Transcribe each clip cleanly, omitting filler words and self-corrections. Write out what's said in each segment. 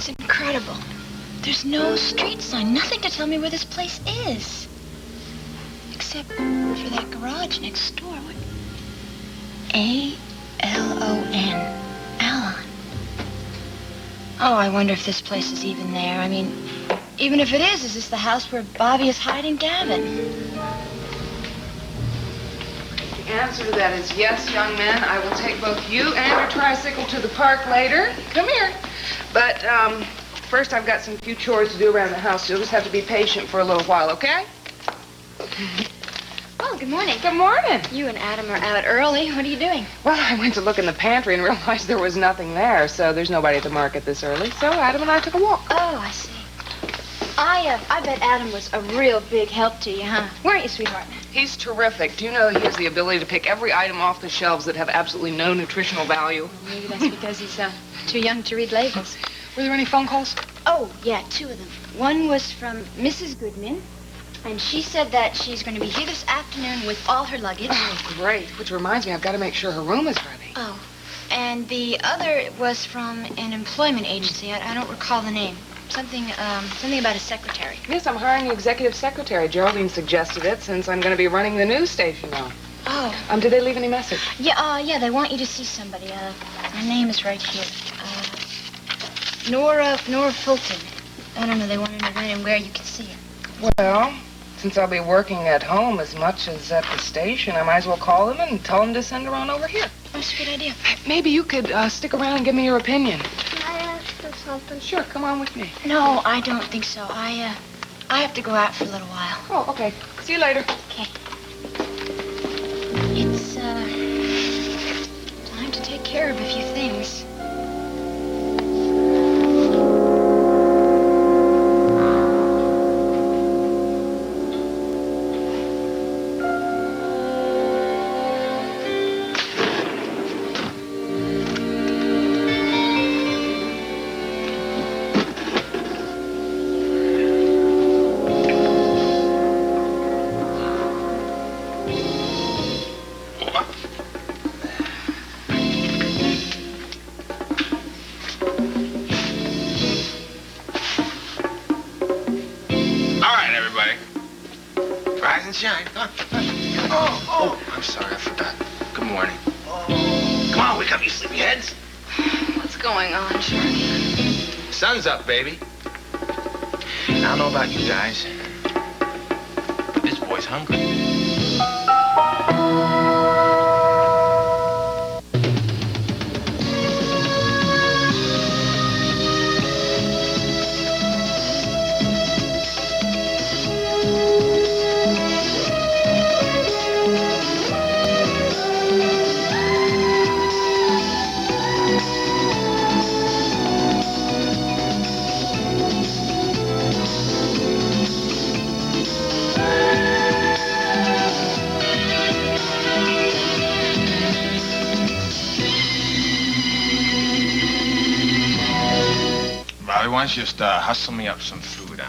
It's incredible. There's no street sign, nothing to tell me where this place is. Except for that garage next door. What? A-L-O-N. Alon. Oh, I wonder if this place is even there. I mean, even if it is this the house where Bobby is hiding Gavin? The answer to that is yes, young man. I will take both you and your tricycle to the park later. Come here. But, first I've got some few chores to do around the house. You'll just have to be patient for a little while, okay? Oh, good morning. Good morning. You and Adam are out early. What are you doing? Well, I went to look in the pantry and realized there was nothing there, so there's nobody at the market this early. So Adam and I took a walk. Oh, I see. I bet Adam was a real big help to you, huh? Weren't you, sweetheart? He's terrific. Do you know he has the ability to pick every item off the shelves that have absolutely no nutritional value? Well, maybe that's because he's too young to read labels. Were there any phone calls? Oh, yeah, 2 of them. One was from Mrs. Goodman, and she said that she's going to be here this afternoon with all her luggage. Oh, great. Which reminds me, I've got to make sure her room is ready. Oh, and the other was from an employment agency. I don't recall the name. Something about a secretary. Yes, I'm hiring the executive secretary. Geraldine suggested it since I'm going to be running the news station now. Oh. Did they leave any message? Yeah, they want you to see somebody. Her name is right here. Nora Fulton. I don't know, they want to know when and where you can see it. Well, since I'll be working at home as much as at the station, I might as well call them and tell them to send her on over here. That's a good idea. Maybe you could stick around and give me your opinion. Can I ask you something? Sure, come on with me. No, I don't think so. I have to go out for a little while. Oh, okay. See you later. Okay. It's, time to take care of a few things. Shine. Oh, I'm sorry, I forgot. Good morning. Come on, wake up, you sleepyheads. What's going on, Sharky? Sun's up, baby. I don't know about you guys, but this boy's hungry. Why don't you just hustle me up some food,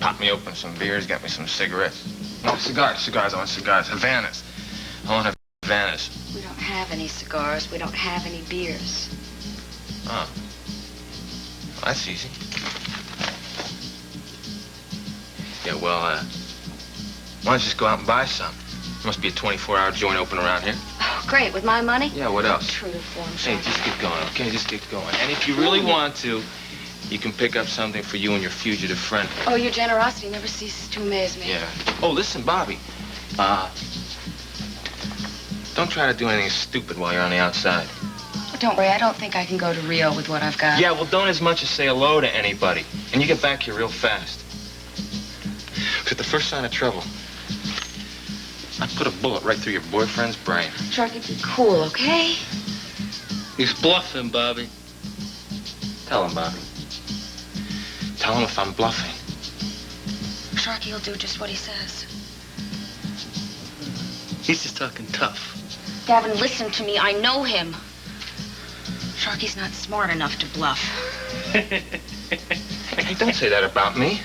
pop me open some beers, get me some cigarettes. No, cigars. I want cigars. Havanas. I want Havanas. We don't have any cigars. We don't have any beers. Oh. Well, that's easy. Yeah, well, why don't you just go out and buy some? There must be a 24-hour joint open around here. Oh, great. With my money? Yeah, what else? True to form, Hey, just get going, okay? Just get going. And if you really want to, you can pick up something for you and your fugitive friend. Oh, your generosity never ceases to amaze me. Yeah. Oh, listen, Bobby. Don't try to do anything stupid while you're on the outside. Oh, don't worry. I don't think I can go to Rio with what I've got. Yeah, well, don't as much as say hello to anybody. And you get back here real fast. Because at the first sign of trouble, I put a bullet right through your boyfriend's brain. Sharky, be cool, okay? He's bluffing, Bobby. Tell him, Bobby. Tell him if I'm bluffing. Sharky will do just what he says. He's just talking tough. Gavin, listen to me. I know him. Sharky's not smart enough to bluff. Hey, don't say that about me.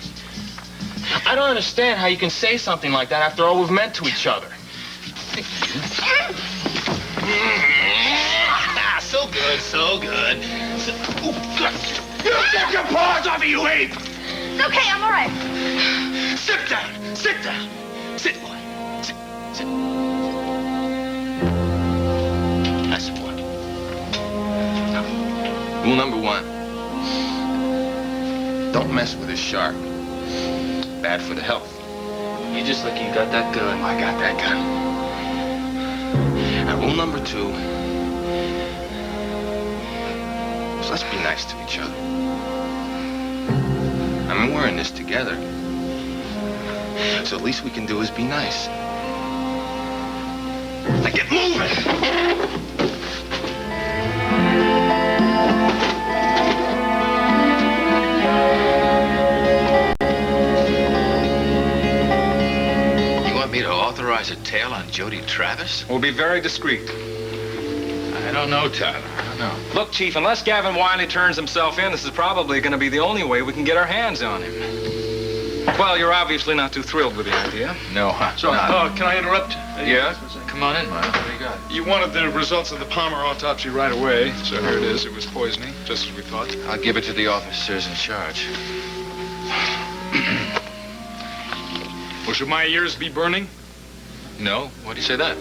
I don't understand how you can say something like that after all we've meant to each other. Ah, so So good, so good. Oh, God. You get your paws off of you, ape! It's okay, I'm all right. Sit down, sit down. Sit, boy. Sit, sit. That's the boy. Now, rule number 1. Don't mess with a shark. Bad for the health. You just like you got that gun. I got that gun. Now, rule number 2 is let's be nice to each other. I mean, we're in this together. So the least we can do is be nice. Now get moving! Me to authorize a tale on Jody Travis? We'll be very discreet. I don't know, Tyler. I don't know. Look, Chief, unless Gavin Wiley turns himself in, this is probably going to be the only way we can get our hands on him. Well, you're obviously not too thrilled with the idea. No, So, not. can I interrupt? Yeah? Come on in, Miles. What do you got? You wanted the results of the Palmer autopsy right away, so here it is. It was poisoning, just as we thought. I'll give it to the officers in charge. Well, should my ears be burning? No? Why do you say that?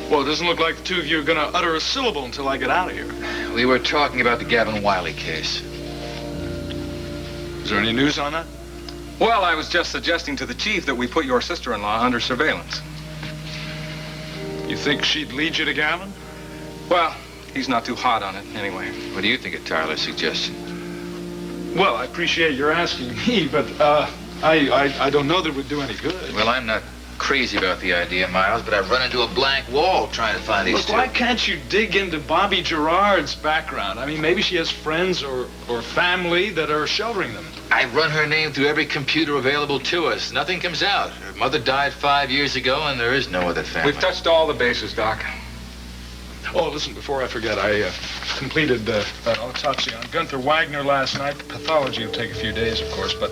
Well, it doesn't look like the two of you are going to utter a syllable until I get out of here. We were talking about the Gavin Wiley case. Is there any news on that? Well, I was just suggesting to the Chief that we put your sister-in-law under surveillance. You think she'd lead you to Gavin? Well, he's not too hot on it anyway. What do you think of Tyler's suggestion? Well, I appreciate your asking me, but I don't know that it would do any good. Well, I'm not crazy about the idea, Miles, but I've run into a blank wall trying to find these Look, two. why can't you dig into Bobby Gerard's background? I mean, maybe she has friends or family that are sheltering them. I run her name through every computer available to us. Nothing comes out. Her mother died 5 years ago, and there is no other family. We've touched all the bases, Doc. Oh, listen, before I forget, I completed the autopsy on Gunther Wagner last night. Pathology will take a few days, of course, but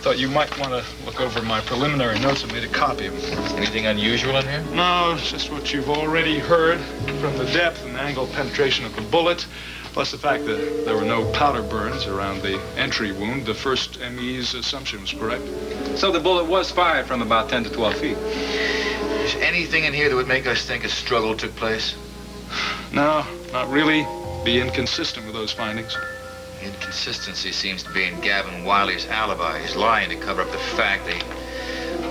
thought you might want to look over my preliminary notes and made a copy of them. Anything unusual in here? No, it's just what you've already heard from the depth and angle penetration of the bullet, plus the fact that there were no powder burns around the entry wound. The first ME's assumption was correct. So the bullet was fired from about 10 to 12 feet. Is anything in here that would make us think a struggle took place? No, not really. Be inconsistent with those findings. Inconsistency seems to be in Gavin Wiley's alibi. He's lying to cover up the fact they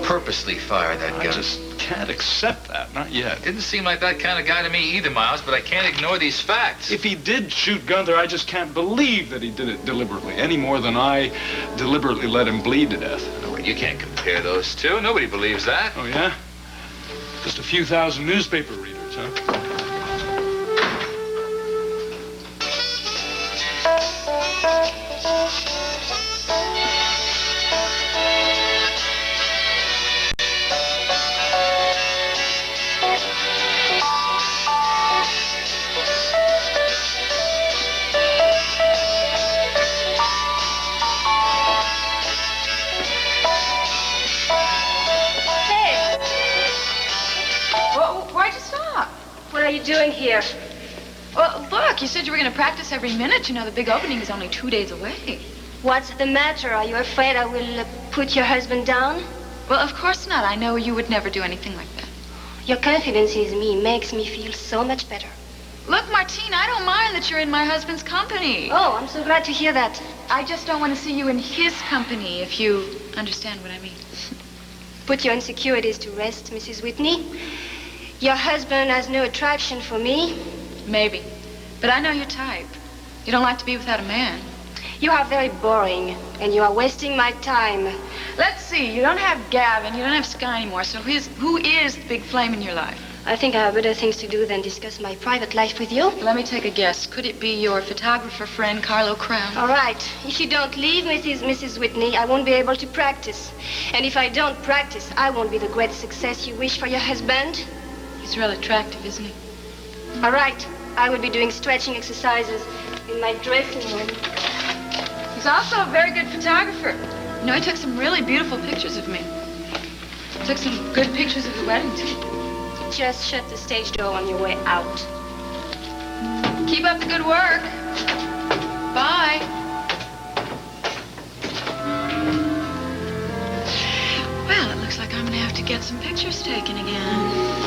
purposely fired that gun. I just can't accept that, not yet. Didn't seem like that kind of guy to me either, Miles, but I can't ignore these facts. If he did shoot Gunther, I just can't believe that he did it deliberately, any more than I deliberately let him bleed to death. No, you can't compare those two. Nobody believes that. Oh, yeah? Just a few thousand newspaper readers, huh? What are you doing here? Well, look, you said you were going to practice every minute. You know, the big opening is only 2 days away. What's the matter? Are you afraid I will put your husband down? Well, of course not. I know you would never do anything like that. Your confidence in me makes me feel so much better. Look, Martine, I don't mind that you're in my husband's company. Oh, I'm so glad to hear that. I just don't want to see you in his company, if you understand what I mean. Put your insecurities to rest, Mrs. Whitney. Your husband has no attraction for me. Maybe. But I know your type. You don't like to be without a man. You are very boring, and you are wasting my time. Let's see. You don't have Gavin. You don't have Sky anymore. So who is the big flame in your life? I think I have better things to do than discuss my private life with you. Let me take a guess. Could it be your photographer friend, Carlo Crown? All right. If you don't leave, Mrs. Whitney, I won't be able to practice. And if I don't practice, I won't be the great success you wish for your husband. He's real attractive, isn't he? All right. I will be doing stretching exercises in my dressing room. He's also a very good photographer. You know, he took some really beautiful pictures of me. Took some good pictures of the wedding, too. Just shut the stage door on your way out. Keep up the good work. Bye. Well, it looks like I'm gonna have to get some pictures taken again.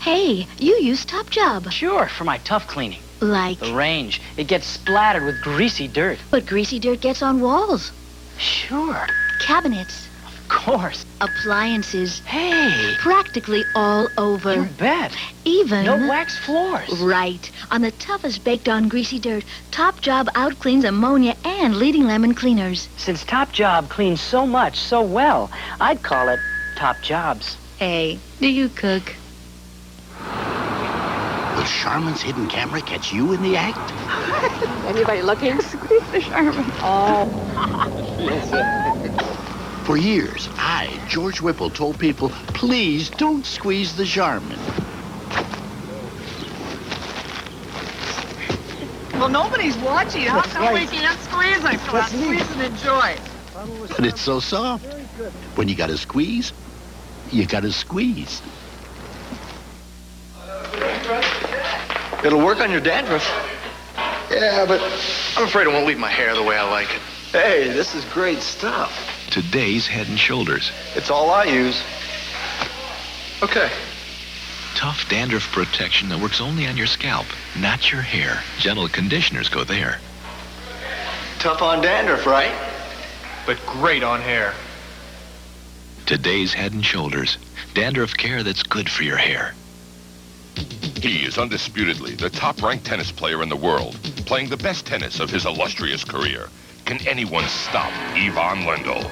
Hey, you use Top Job. Sure, for my tough cleaning. Like, The range. It gets splattered with greasy dirt. but greasy dirt gets on walls, Sure, cabinets, of course. appliances, Hey, practically all over. you bet. Even... No wax floors. Right. On the toughest baked-on greasy dirt, Top Job outcleans ammonia and leading lemon cleaners. Since Top Job cleans so much, so well, I'd call it Top Jobs. Hey, do you cook? Will Charmin's hidden camera catch you in the act? Anybody looking? Squeeze the Charmin. Oh. For years, I, George Whipple, told people, please don't squeeze the Charmin. Well, nobody's watching. How come we can't squeeze it? Come on, squeeze and enjoy. But it's so soft. When you gotta squeeze, you gotta squeeze. It'll work on your dandruff. Yeah, but I'm afraid it won't leave my hair the way I like it. Hey, this is great stuff. Today's Head and Shoulders. It's all I use. Okay. Tough dandruff protection that works only on your scalp, not your hair. Gentle conditioners go there. Tough on dandruff, right? But great on hair. Today's Head and Shoulders. Dandruff care that's good for your hair. He is undisputedly the top-ranked tennis player in the world, playing the best tennis of his illustrious career. Can anyone stop Ivan Lendl?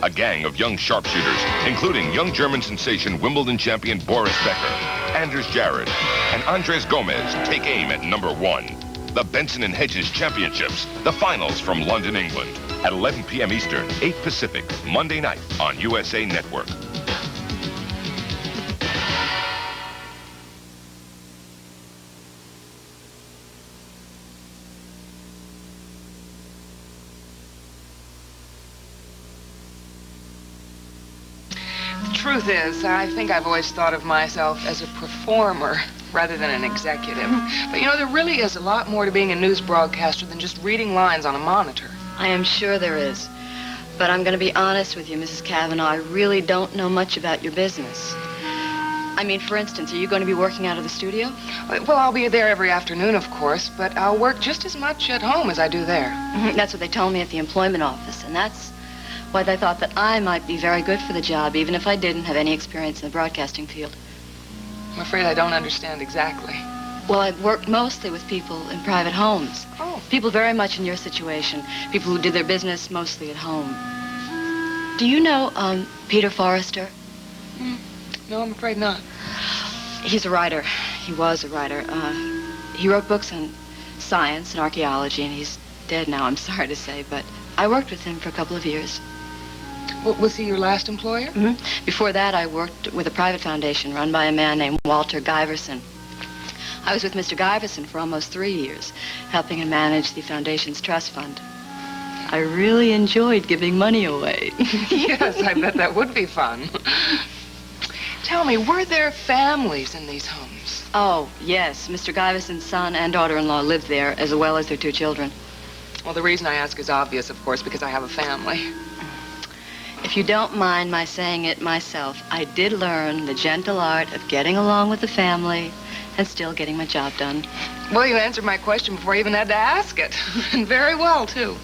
A gang of young sharpshooters, including young German sensation Wimbledon champion Boris Becker, Anders Jarrett, and Andres Gomez, take aim at #1. The Benson and Hedges Championships, the finals from London, England, at 11 p.m. Eastern, 8 Pacific, Monday night on USA Network. Truth is, I think I've always thought of myself as a performer rather than an executive. But you know, there really is a lot more to being a news broadcaster than just reading lines on a monitor. I am sure there is. But I'm going to be honest with you, Mrs. Cavanaugh. I really don't know much about your business. I mean, for instance, are you going to be working out of the studio? Well, I'll be there every afternoon, of course, but I'll work just as much at home as I do there. That's what they told me at the employment office, and that's why they thought that I might be very good for the job, even if I didn't have any experience in the broadcasting field. I'm afraid I don't understand exactly. Well, I've worked mostly with people in private homes. Oh. People very much in your situation. People who did their business mostly at home. Do you know, Peter Forrester? No, I'm afraid not. He's a writer. He was a writer. He wrote books on science and archaeology, and he's dead now, I'm sorry to say, but I worked with him for a couple of years. Was he your last employer? Before that, I worked with a private foundation run by a man named Walter Guyverson. I was with Mr. Guyverson for almost 3 years, helping him manage the foundation's trust fund. I really enjoyed giving money away. Yes, I bet that would be fun. Tell me, were there families in these homes? Oh, yes. Mr. Guyverson's son and daughter-in-law lived there, as well as their 2 children. Well, the reason I ask is obvious, of course, because I have a family. If you don't mind my saying it myself, I did learn the gentle art of getting along with the family and still getting my job done. Well, you answered my question before I even had to ask it. And very well, too.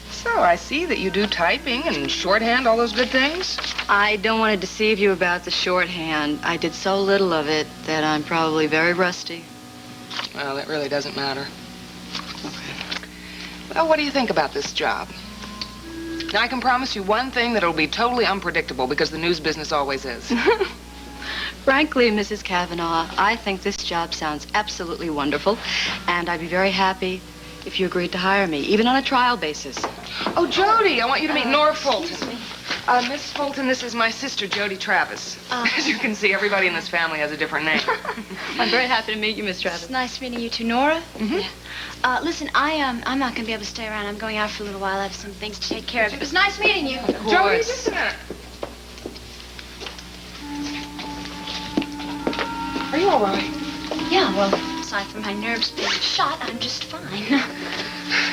So, I see that you do typing and shorthand, all those good things. I don't want to deceive you about the shorthand. I did so little of it that I'm probably very rusty. Well, it really doesn't matter. Well, what do you think about this job? Now, I can promise you one thing, that it'll be totally unpredictable, because the news business always is. Frankly, Mrs. Cavanaugh, I think this job sounds absolutely wonderful, and I'd be very happy if you agreed to hire me, even on a trial basis. Oh, Jody, I want you to meet Nora Fulton. Miss Fulton, this is my sister, Jody Travis. As you can see, everybody in this family has a different name. I'm very happy to meet you, Miss Travis. It's nice meeting you too, Nora. Mm-hmm. Yeah. Listen, I'm not going to be able to stay around. I'm going out for a little while. I have some things to take care of. It was nice meeting you. Jody, just a minute. Are you all right? Yeah, well, aside from my nerves being shot, I'm just fine.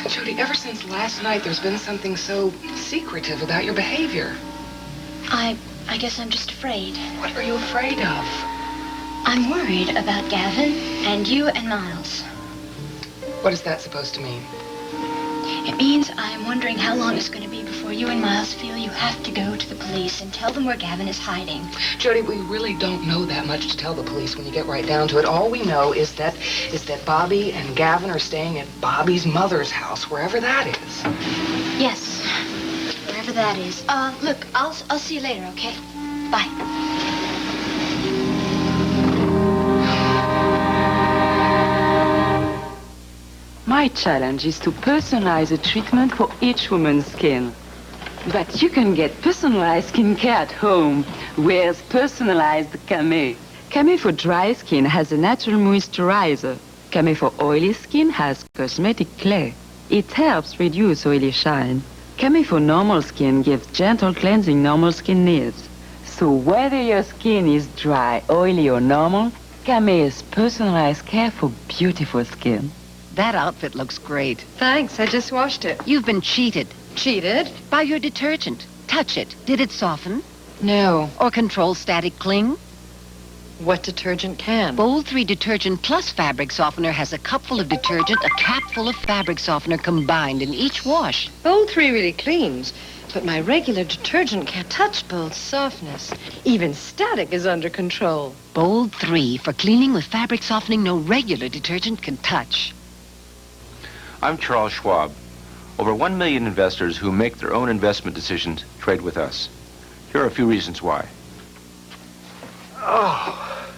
Jody, ever since last night, there's been something so secretive about your behavior. I guess I'm just afraid. What are you afraid of? I'm worried about Gavin and you and Miles. What is that supposed to mean? It means I'm wondering how long it's going to be before you and Miles feel you have to go to the police and tell them where Gavin is hiding. Jody, we really don't know that much to tell the police when you get right down to it. All we know is that Bobby and Gavin are staying at Bobby's mother's house, wherever that is. Yes, wherever that is. Look, I'll see you later, okay? Bye. My challenge is to personalize a treatment for each woman's skin. But you can get personalized skincare at home with personalized Camay. Camay for dry skin has a natural moisturizer. Camay for oily skin has cosmetic clay. It helps reduce oily shine. Camay for normal skin gives gentle cleansing normal skin needs. So whether your skin is dry, oily, or normal, Camay is personalized care for beautiful skin. That outfit looks great. Thanks, I just washed it. You've been cheated. Cheated? By your detergent. Touch it. Did it soften? No. Or control static cling? What detergent can? Bold 3 Detergent Plus Fabric Softener has a cupful of detergent, a capful of fabric softener combined in each wash. Bold 3 really cleans, but my regular detergent can't touch Bold softness. Even static is under control. Bold 3 for cleaning with fabric softening no regular detergent can touch. I'm Charles Schwab. Over 1 million investors who make their own investment decisions trade with us. Here are a few reasons why. Oh,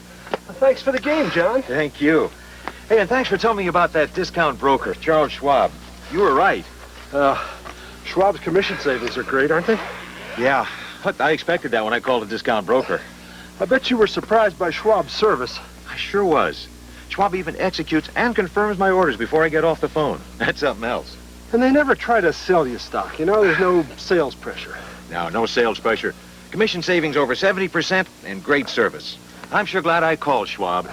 thanks for the game, John. Thank you. Hey, and thanks for telling me about that discount broker, Charles Schwab. You were right. Schwab's commission savings are great, aren't they? Yeah, but I expected that when I called a discount broker. I bet you were surprised by Schwab's service. I sure was. Schwab even executes and confirms my orders before I get off the phone. That's something else. And they never try to sell you stock. You know, there's no sales pressure. No sales pressure. Commission savings over 70% and great service. I'm sure glad I called Schwab.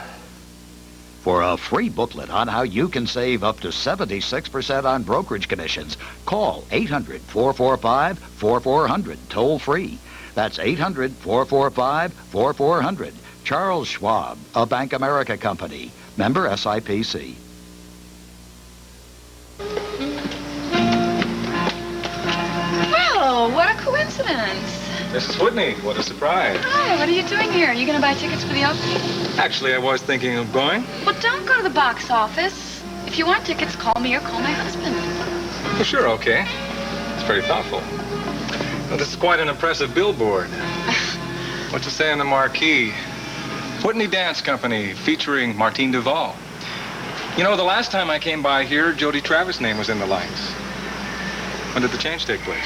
For a free booklet on how you can save up to 76% on brokerage commissions, call 800-445-4400, toll free. That's 800-445-4400. Charles Schwab, a Bank America company. Member SIPC. Well, what a coincidence. Mrs. Whitney, what a surprise. Hi, what are you doing here? Are you going to buy tickets for the opening? Actually, I was thinking of going. Well, don't go to the box office. If you want tickets, call me or call my husband. Well, sure, okay. It's very thoughtful. Well, this is quite an impressive billboard. What's it say on the marquee? Whitney Dance Company featuring Martine Duval. You know, the last time I came by here, Jody Travis' name was in the lights. When did the change take place?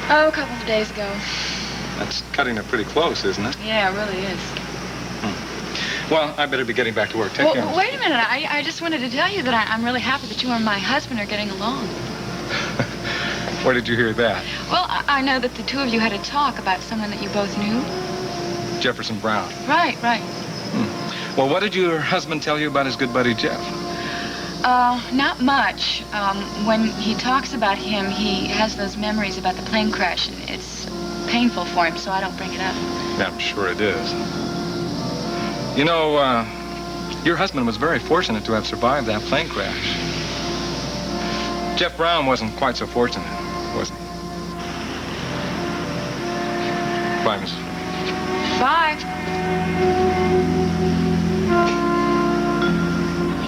Oh, a couple of days ago. That's cutting it pretty close, isn't it? Yeah, it really is. Well, I better be getting back to work. Take care. Wait a minute. I just wanted to tell you that I'm really happy that you and my husband are getting along. Where did you hear that? Well, I know that the two of you had a talk about someone that you both knew. Jefferson Brown. Right. Well, what did your husband tell you about his good buddy, Jeff? Not much. When he talks about him, he has those memories about the plane crash, and it's painful for him, so I don't bring it up. Yeah, I'm sure it is. You know, your husband was very fortunate to have survived that plane crash. Jeff Brown wasn't quite so fortunate, was he? Bye, Mrs. Bye.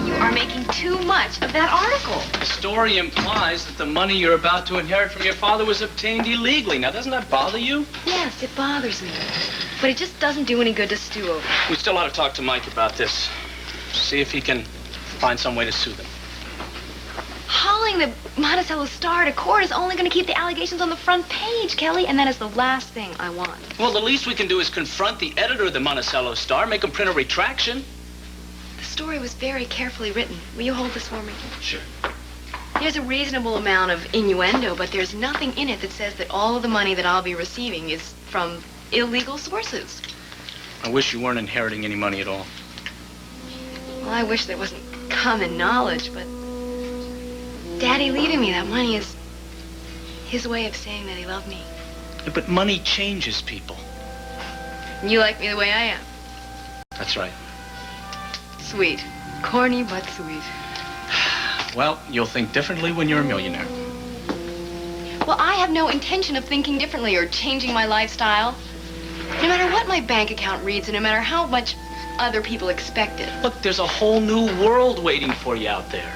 You are making too much of that article. The story implies that the money you're about to inherit from your father was obtained illegally. Now, doesn't that bother you? Yes, it bothers me. But it just doesn't do any good to stew over. We still ought to talk to Mike about this. See if he can find some way to sue them. calling the Monticello Star to court is only going to keep the allegations on the front page, Kelly, and that is the last thing I want. Well, the least we can do is confront the editor of the Monticello Star, make him print a retraction. The story was very carefully written. Will you hold this for me? Sure. There's a reasonable amount of innuendo, but there's nothing in it that says that all of the money that I'll be receiving is from illegal sources. I wish you weren't inheriting any money at all. Well, I wish there wasn't common knowledge, but Daddy leaving me that money is his way of saying that he loved me. Yeah, but money changes people. You like me the way I am. That's right. Sweet. Corny, but sweet. Well, you'll think differently when you're a millionaire. Well, I have no intention of thinking differently or changing my lifestyle. No matter what my bank account reads and no matter how much other people expect it. Look, there's a whole new world waiting for you out there.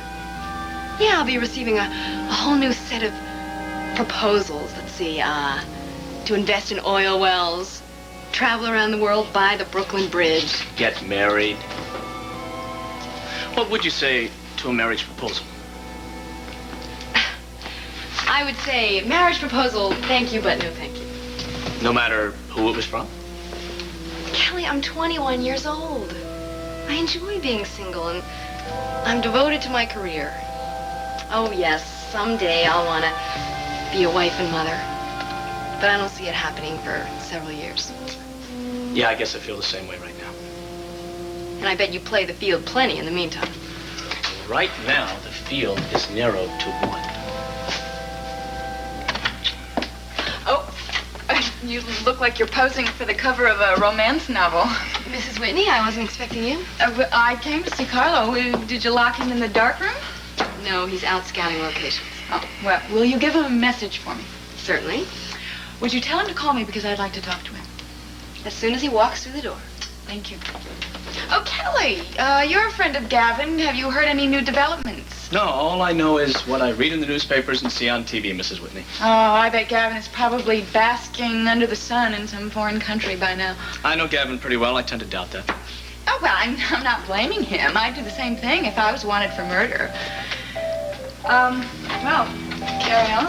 Yeah, I'll be receiving a whole new set of proposals. Let's see, to invest in oil wells, travel around the world, buy the Brooklyn Bridge. Get married. What would you say to a marriage proposal? I would say, marriage proposal, thank you, but no thank you. No matter who it was from? Kelly, I'm 21 years old. I enjoy being single, and I'm devoted to my career. Oh, yes, someday I'll want to be a wife and mother. But I don't see it happening for several years. Yeah, I guess I feel the same way right now. And I bet you play the field plenty in the meantime. Right now, the field is narrowed to one. Oh, you look like you're posing for the cover of a romance novel. Mrs. Whitney, I wasn't expecting you. I came to see Carlo. Did you lock him in the darkroom? No, he's out scouting locations. Oh, well, will you give him a message for me? Certainly. Would you tell him to call me because I'd like to talk to him? As soon as he walks through the door. Thank you. Oh, Kelly, you're a friend of Gavin. Have you heard any new developments? No, all I know is what I read in the newspapers and see on TV, Mrs. Whitney. Oh, I bet Gavin is probably basking under the sun in some foreign country by now. I know Gavin pretty well. I tend to doubt that. Oh, well, I'm not blaming him. I'd do the same thing if I was wanted for murder. Well, carry on.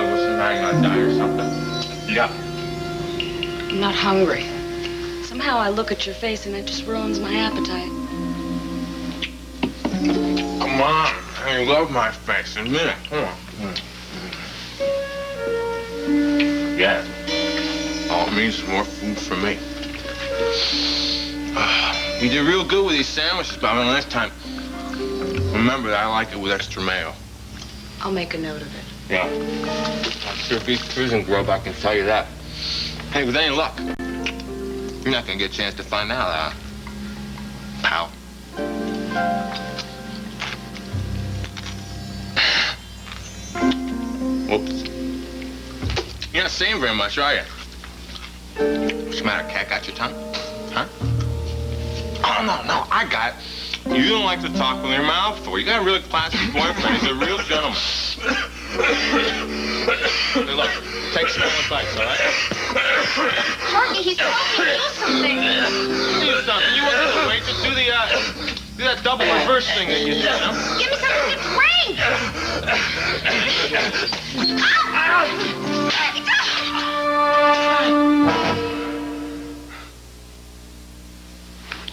What's the matter? You gonna die or something? Yeah. I'm not hungry. Somehow I look at your face and it just ruins my appetite. Come on. I love my face. In a minute. Come on. Yeah. All it means is more food for me. You did real good with these sandwiches, Bobby. Next time, remember that I like it with extra mayo. I'll make a note of it. Yeah. I'm sure beats prison grub, I can tell you that. Hey, with any luck, you're not gonna get a chance to find out, pal? Whoops. You're not saying very much, are you? What's the matter, cat? Got your tongue? Huh? Oh, no, I got it. You don't like to talk with your mouth full. You got a really classy boyfriend. He's a real gentleman. Hey, look, take smelling bites, all right? Harvey, he's talking. Do something. Do something. You want to wait to do that double reverse thing that you did, huh? Give me something to drink.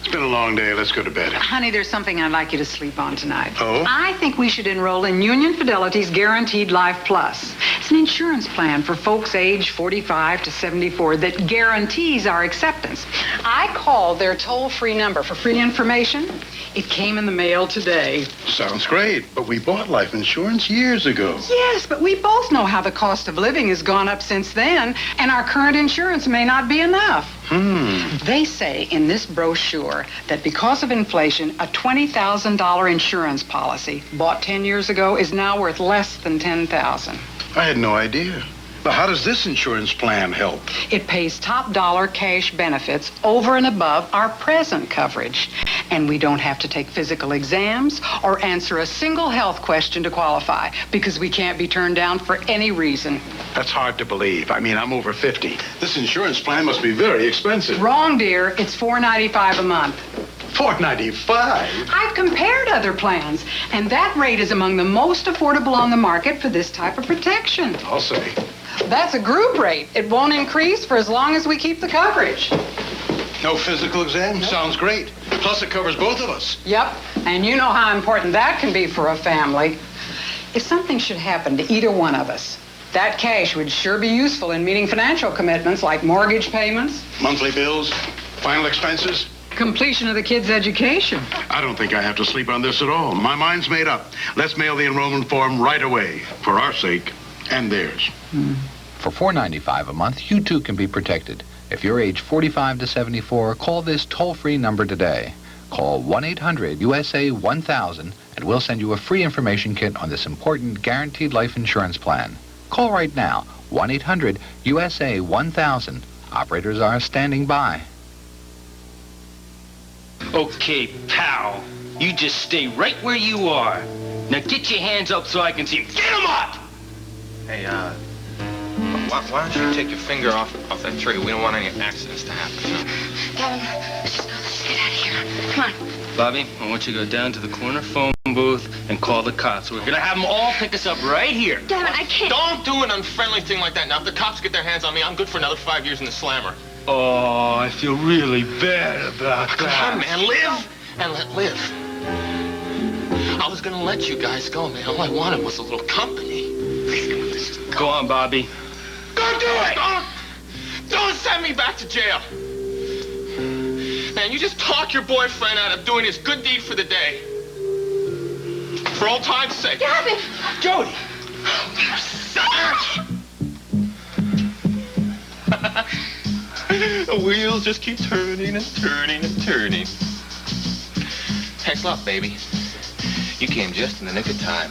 It's been a long day. Let's go to bed. Honey, there's something I'd like you to sleep on tonight. Oh? I think we should enroll in Union Fidelity's Guaranteed Life Plus. It's an insurance plan for folks aged 45 to 74 that guarantees our acceptance. I called their toll-free number for free information. It came in the mail today. Sounds great, but we bought life insurance years ago. Yes, but we both know how the cost of living has gone up since then, and our current insurance may not be enough. They say in this brochure that because of inflation, a $20,000 insurance policy bought 10 years ago is now worth less than $10,000. I had no idea. But how does this insurance plan help? It pays top dollar cash benefits over and above our present coverage. And we don't have to take physical exams or answer a single health question to qualify because we can't be turned down for any reason. That's hard to believe. I mean, I'm over 50. This insurance plan must be very expensive. Wrong, dear. It's $4.95 a month. $4.95? I've compared other plans, and that rate is among the most affordable on the market for this type of protection. I'll say. That's a group rate. It won't increase for as long as we keep the coverage. No physical exam? Nope. Sounds great. Plus, it covers both of us. Yep, and you know how important that can be for a family. If something should happen to either one of us, that cash would sure be useful in meeting financial commitments like mortgage payments, monthly bills, final expenses. Completion of the kids' education. I don't think I have to sleep on this at all. My mind's made up. Let's mail the enrollment form right away, for our sake and theirs. For $4.95 a month, you too can be protected. If you're age 45 to 74, call this toll-free number today. Call 1-800-USA-1000 and we'll send you a free information kit on this important guaranteed life insurance plan. Call right now, 1-800-USA-1000. Operators are standing by. Okay, pal. You just stay right where you are. Now get your hands up so I can see 'em. Get 'em up! Hey, why don't you take your finger off that trigger? We don't want any accidents to happen. Gavin, let's just go. Let's get out of here. Come on. Bobby, I want you to go down to the corner phone booth and call the cops. We're gonna have them all pick us up right here. Gavin, I can't. Don't do an unfriendly thing like that. Now, if the cops get their hands on me, I'm good for another 5 years in the slammer. Oh, I feel really bad about that. Come on, man. Live and let live. I was gonna let you guys go, man. All I wanted was a little company. Please, come on, let's just go. Go on, Bobby. Go do it! Don't send me back to jail. Man, you just talk your boyfriend out of doing his good deed for the day. For old time's sake. Gavin! Jody! The wheels just keep turning and turning and turning. Thanks a lot, baby. You came just in the nick of time.